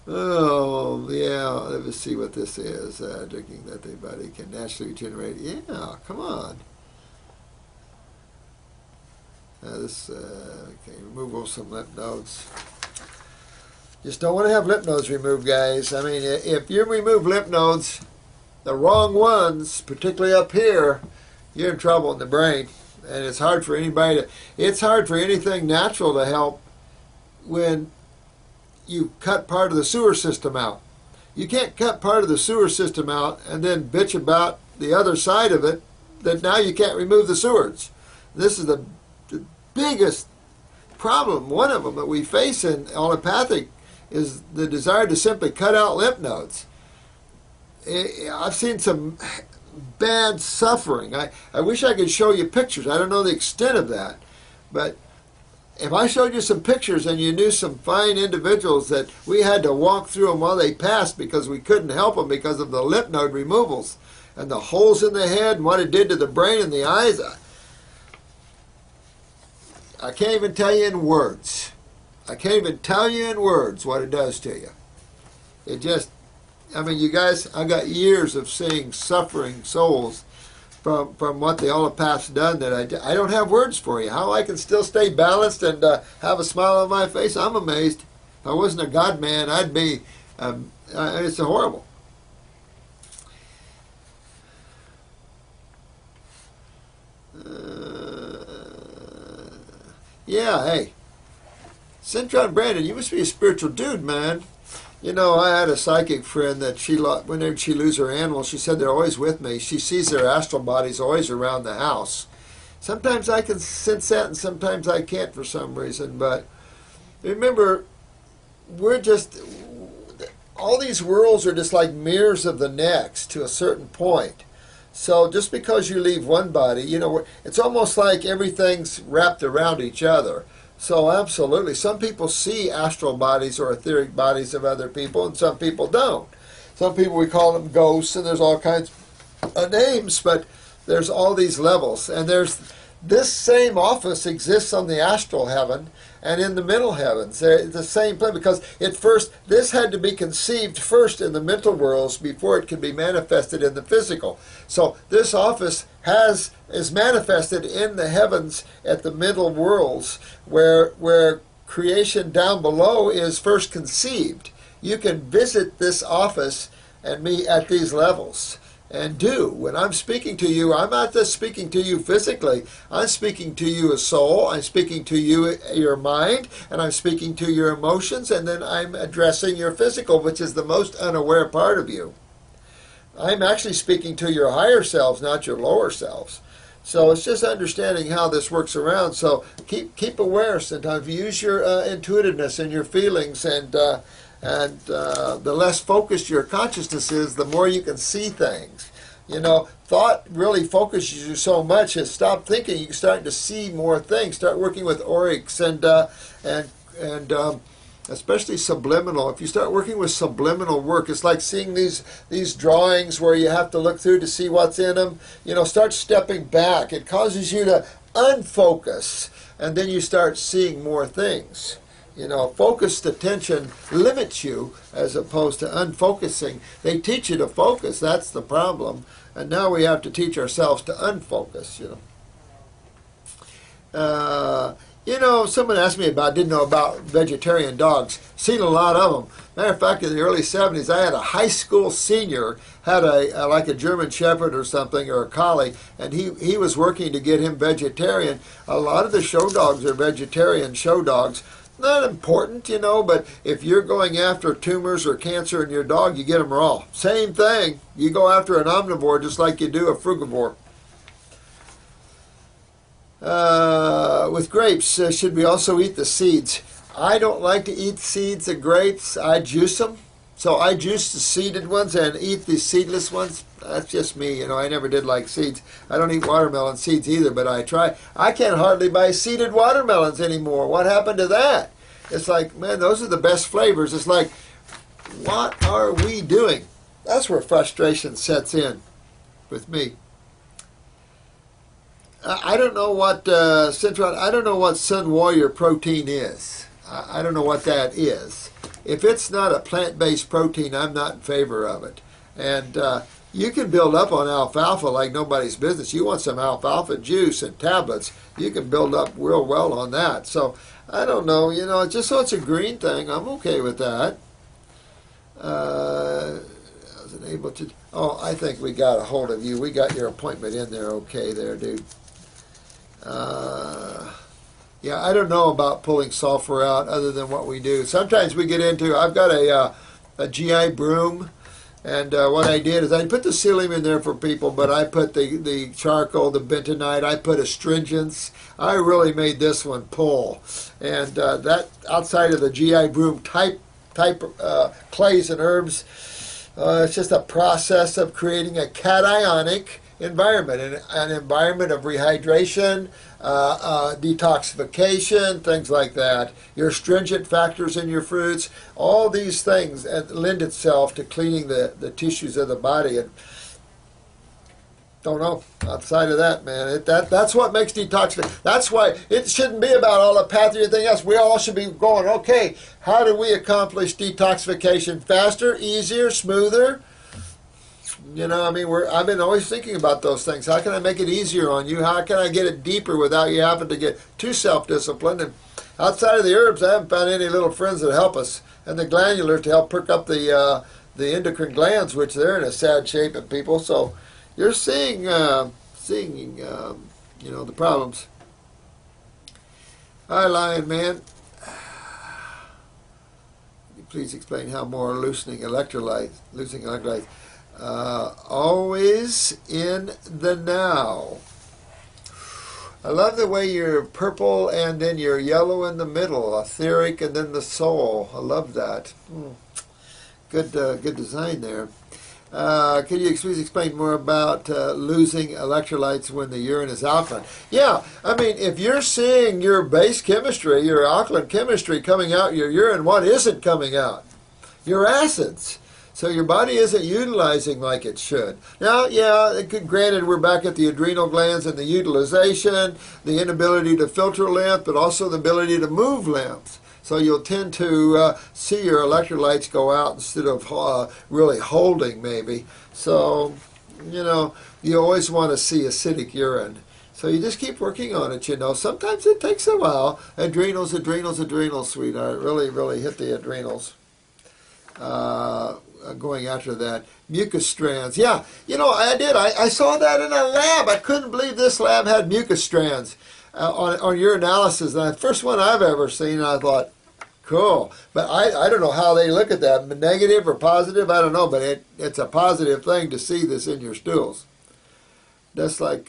Oh, yeah. Let me see what this is. Drinking that the body can naturally regenerate. Yeah, come on. Okay, removal of some lymph nodes. Just don't want to have lymph nodes removed, guys. I mean, if you remove lymph nodes, the wrong ones, particularly up here, you're in trouble in the brain. And it's hard for it's hard for anything natural to help when you cut part of the sewer system out. You can't cut part of the sewer system out and then bitch about the other side of it that now you can't remove the sewers. This is the biggest problem, one of them that we face in allopathic, is the desire to simply cut out lymph nodes. I've seen some bad suffering. I wish I could show you pictures. I don't know the extent of that, but if I showed you some pictures and you knew some fine individuals that we had to walk through them while they passed because we couldn't help them because of the lymph node removals and the holes in the head and what it did to the brain and the eyes, I can't even tell you in words. I can't even tell you in words what it does to you. It just, I mean, you guys, I got years of seeing suffering souls from what the allopath's done that I don't have words for you. How I can still stay balanced and have a smile on my face, I'm amazed. If I wasn't a God man, I'd be, it's horrible. Yeah, hey. Centron Brandon, you must be a spiritual dude, man. You know, I had a psychic friend that whenever she loses her animals, she said they're always with me. She sees their astral bodies always around the house. Sometimes I can sense that and sometimes I can't for some reason. But remember, all these worlds are just like mirrors of the next to a certain point. So just because you leave one body, you know, it's almost like everything's wrapped around each other. So absolutely, some people see astral bodies or etheric bodies of other people, and some people don't. Some people, we call them ghosts, and there's all kinds of names, but there's all these levels. And this same office exists on the astral heaven and in the mental heavens. They're the same place because this had to be conceived first in the mental worlds before it could be manifested in the physical. So this office is manifested in the heavens at the mental worlds where creation down below is first conceived. You can visit this office and me at these levels. And when I'm speaking to you, I'm not just speaking to you physically. I'm speaking to you as soul. I'm speaking to you, your mind, and I'm speaking to your emotions, and then I'm addressing your physical, which is the most unaware part of you. I'm actually speaking to your higher selves, not your lower selves. So it's just understanding how this works around. So keep aware sometimes. Use your intuitiveness and your feelings, and the less focused your consciousness is, the more you can see things. You know, thought really focuses you so much as stop thinking. You're starting to see more things. Start working with aurics and especially subliminal. If you start working with subliminal work, it's like seeing these drawings where you have to look through to see what's in them. You know, start stepping back. It causes you to unfocus, and then you start seeing more things. You know, focused attention limits you as opposed to unfocusing. They teach you to focus. That's the problem. And now we have to teach ourselves to unfocus, you know. Someone asked me didn't know about vegetarian dogs. Seen a lot of them. Matter of fact, in the early 70s, I had a high school senior, had like a German Shepherd or something, or a Collie, and he was working to get him vegetarian. A lot of the show dogs are vegetarian show dogs. Not important, you know, but if you're going after tumors or cancer in your dog, you get them raw. Same thing. You go after an omnivore just like you do a frugivore. With grapes, should we also eat the seeds? I don't like to eat seeds of grapes. I juice them. So I juice the seeded ones and eat the seedless ones. That's just me, you know. I never did like seeds. I don't eat watermelon seeds either, but I try. I can't hardly buy seeded watermelons anymore. What happened to that? It's like, man, those are the best flavors. It's like, what are we doing? That's where frustration sets in with me. I don't know what I don't know what Sun Warrior protein is. I don't know what that is. if it's not a plant-based protein, I'm not in favor of it. And you can build up on alfalfa like nobody's business. You want some alfalfa juice and tablets, you can build up real well on that. So I don't know, you know, just so it's a green thing, I'm okay with that. I wasn't able to. Oh, I think we got a hold of you. We got your appointment in there okay there, dude. Yeah, I don't know about pulling sulfur out other than what we do. Sometimes we get into, I've got a GI broom, and what I did is I put the psyllium in there for people, but I put the charcoal, the bentonite, I put astringents. I really made this one pull. And that outside of the GI broom type clays and herbs, it's just a process of creating a cationic environment, an environment of rehydration, detoxification, things like that. Your astringent factors in your fruits, all these things lend itself to cleaning the tissues of the body. And don't know, outside of that, man, that's what makes detoxification. That's why it shouldn't be about allopathy or anything else. We all should be going, okay, how do we accomplish detoxification faster, easier, smoother? You know, I mean, I've been always thinking about those things. How can I make it easier on you? How can I get it deeper without you having to get too self-disciplined? And outside of the herbs, I haven't found any little friends that help us. And the glandulars to help perk up the endocrine glands, which they're in a sad shape in people. So you're seeing you know, the problems. Hi, Lion Man. Can you please explain how more losing electrolytes. Always in the now. I love the way you're purple and then you're yellow in the middle, etheric and then the soul. I love that. Good design there. Could you please explain more about losing electrolytes when the urine is alkaline? Yeah, I mean, if you're seeing your base chemistry, your alkaline chemistry coming out your urine, what isn't coming out? Your acids. So your body isn't utilizing like it should. Now, yeah, granted, we're back at the adrenal glands and the utilization, the inability to filter lymph, but also the ability to move lymph. So you'll tend to see your electrolytes go out instead of really holding, maybe. So, you know, you always want to see acidic urine. So you just keep working on it, you know. Sometimes it takes a while. Adrenals, sweetheart. Really, really hit the adrenals. Going after that. Mucus strands. Yeah, you know, I did. I saw that in a lab. I couldn't believe this lab had mucus strands on your analysis. And the first one I've ever seen, I thought, cool. But I don't know how they look at that. Negative or positive, I don't know. But it's a positive thing to see this in your stools. Just like,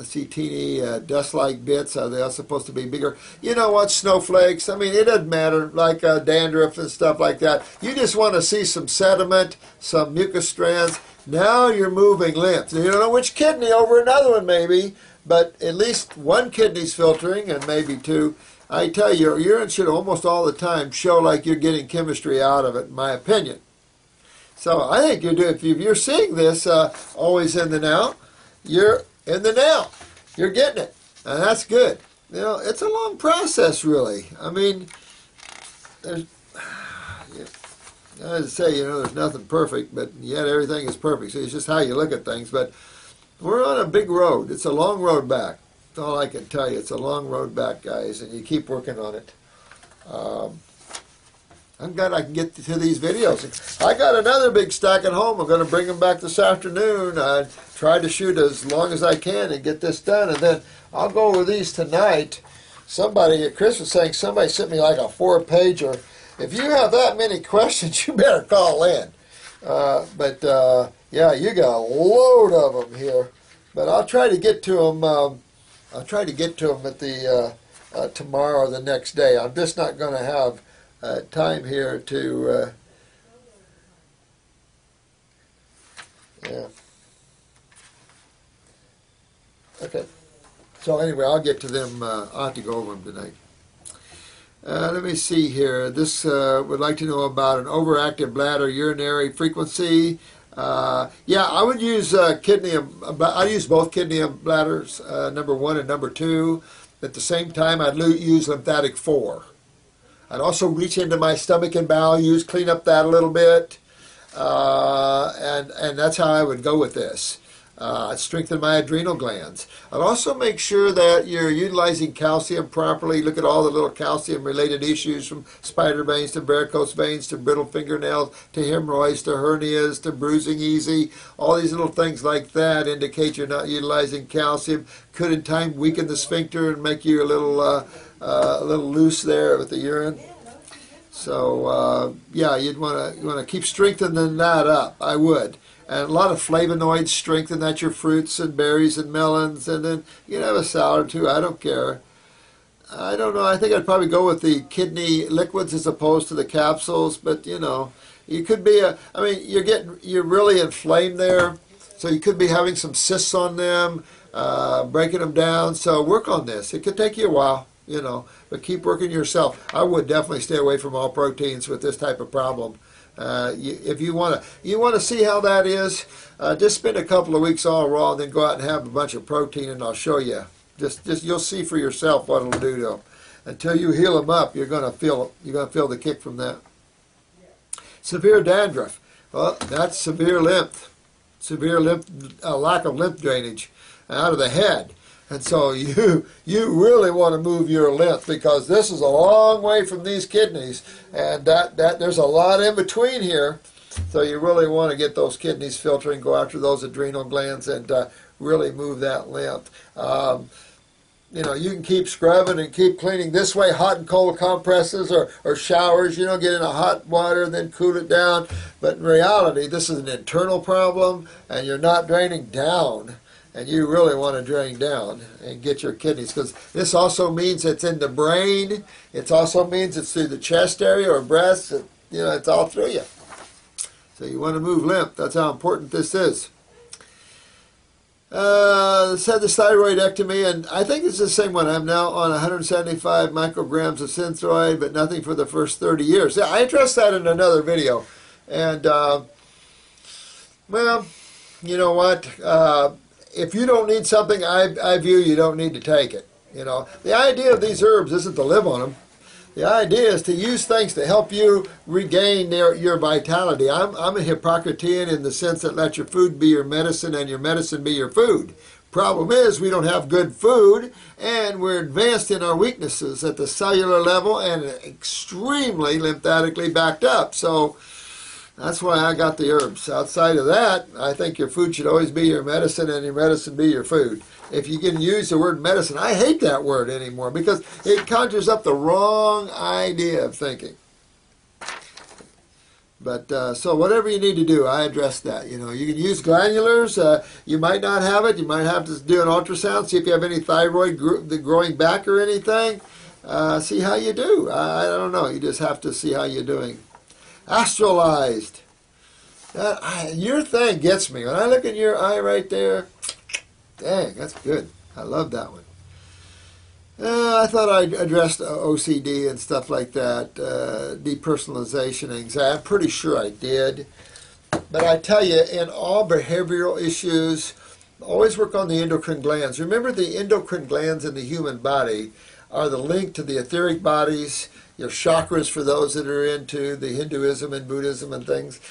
see teeny dust-like bits. Are they supposed to be bigger? You know what, snowflakes? I mean, it doesn't matter, like dandruff and stuff like that. You just want to see some sediment, some mucus strands. Now you're moving lymph. You don't know which kidney over another one maybe, but at least one kidney's filtering and maybe two. I tell you, your urine should almost all the time show like you're getting chemistry out of it, in my opinion. So I think if you're seeing this always in the now, you're in the now. You're getting it. And that's good. You know, it's a long process, really. I mean, there's, as I say, you know, there's nothing perfect, but yet everything is perfect. So it's just how you look at things. But we're on a big road. It's a long road back. That's all I can tell you. It's a long road back, guys, and you keep working on it. I'm glad I can get to these videos. I got another big stack at home. I'm going to bring them back this afternoon. I try to shoot as long as I can and get this done. And then I'll go over these tonight. Chris was saying somebody sent me like a 4-pager. If you have that many questions, you better call in. Yeah, you got a load of them here. But I'll try to get to them. I'll try to get to them at the tomorrow or the next day. I'm just not going to have time here to yeah. Okay. So anyway, I'll get to them. I'll have to go over them tonight. Let me see here. This would like to know about an overactive bladder urinary frequency. Yeah, I would use kidney. I use both kidney and bladders, number 1 and number 2. At the same time, I'd use lymphatic 4. I'd also reach into my stomach and bowel, clean up that a little bit. And that's how I would go with this. I'd strengthen my adrenal glands. I'd also make sure that you're utilizing calcium properly. Look at all the little calcium-related issues, from spider veins to varicose veins to brittle fingernails to hemorrhoids to hernias to bruising easy. All these little things like that indicate you're not utilizing calcium. Could in time weaken the sphincter and make you a little loose there with the urine. So yeah, you want to keep strengthening that up. I would. And a lot of flavonoids strengthen that, your fruits and berries and melons, and then you can have a salad too. I don't care. I don't know. I think I'd probably go with the kidney liquids as opposed to the capsules. But you know, you could be I mean, you're really inflamed there, so you could be having some cysts on them, breaking them down. So work on this. It could take you a while, you know, but keep working yourself. I would definitely stay away from all proteins with this type of problem. If you want to see how that is, just spend a couple of weeks all raw, and then go out and have a bunch of protein, and I'll show you. Just you'll see for yourself what it'll do to them. Until you heal them up, you're gonna feel the kick from that. Severe dandruff. Well, that's severe lymph, lack of lymph drainage out of the head. And so you really want to move your lymph, because this is a long way from these kidneys, and that there's a lot in between here. So you really want to get those kidneys filtering, go after those adrenal glands, and really move that lymph. You know, you can keep scrubbing and keep cleaning this way, hot and cold compresses or showers. You know, get in a hot water and then cool it down. But in reality, this is an internal problem, and you're not draining down. And you really want to drain down and get your kidneys, because this also means it's in the brain. It also means it's through the chest area or breast. You know, it's all through you. So you want to move lymph. That's how important this is. Said the thyroidectomy, and I think it's the same one. I'm now on 175 micrograms of Synthroid, but nothing for the first 30 years. Yeah, I addressed that in another video. And, well, you know what? If you don't need something, I view you don't need to take it. You know, the idea of these herbs isn't to live on them. The idea is to use things to help you regain your vitality. I'm a Hippocratean in the sense that let your food be your medicine and your medicine be your food. Problem is, we don't have good food, and we're advanced in our weaknesses at the cellular level and extremely lymphatically backed up. So that's why I got the herbs. Outside of that, I think your food should always be your medicine and your medicine be your food. If you can use the word medicine, I hate that word anymore, because it conjures up the wrong idea of thinking. But so whatever you need to do, I address that. You know, you can use glandulars. You might not have it. You might have to do an ultrasound, see if you have any thyroid growing back or anything. See how you do. I don't know. You just have to see how you're doing. Astralized. Your thing gets me. When I look in your eye right there, dang, that's good. I love that one. I thought I addressed OCD and stuff like that, depersonalization, anxiety. I'm pretty sure I did. But I tell you, in all behavioral issues, always work on the endocrine glands. Remember, the endocrine glands in the human body are the link to the etheric bodies, your chakras for those that are into the Hinduism and Buddhism and things.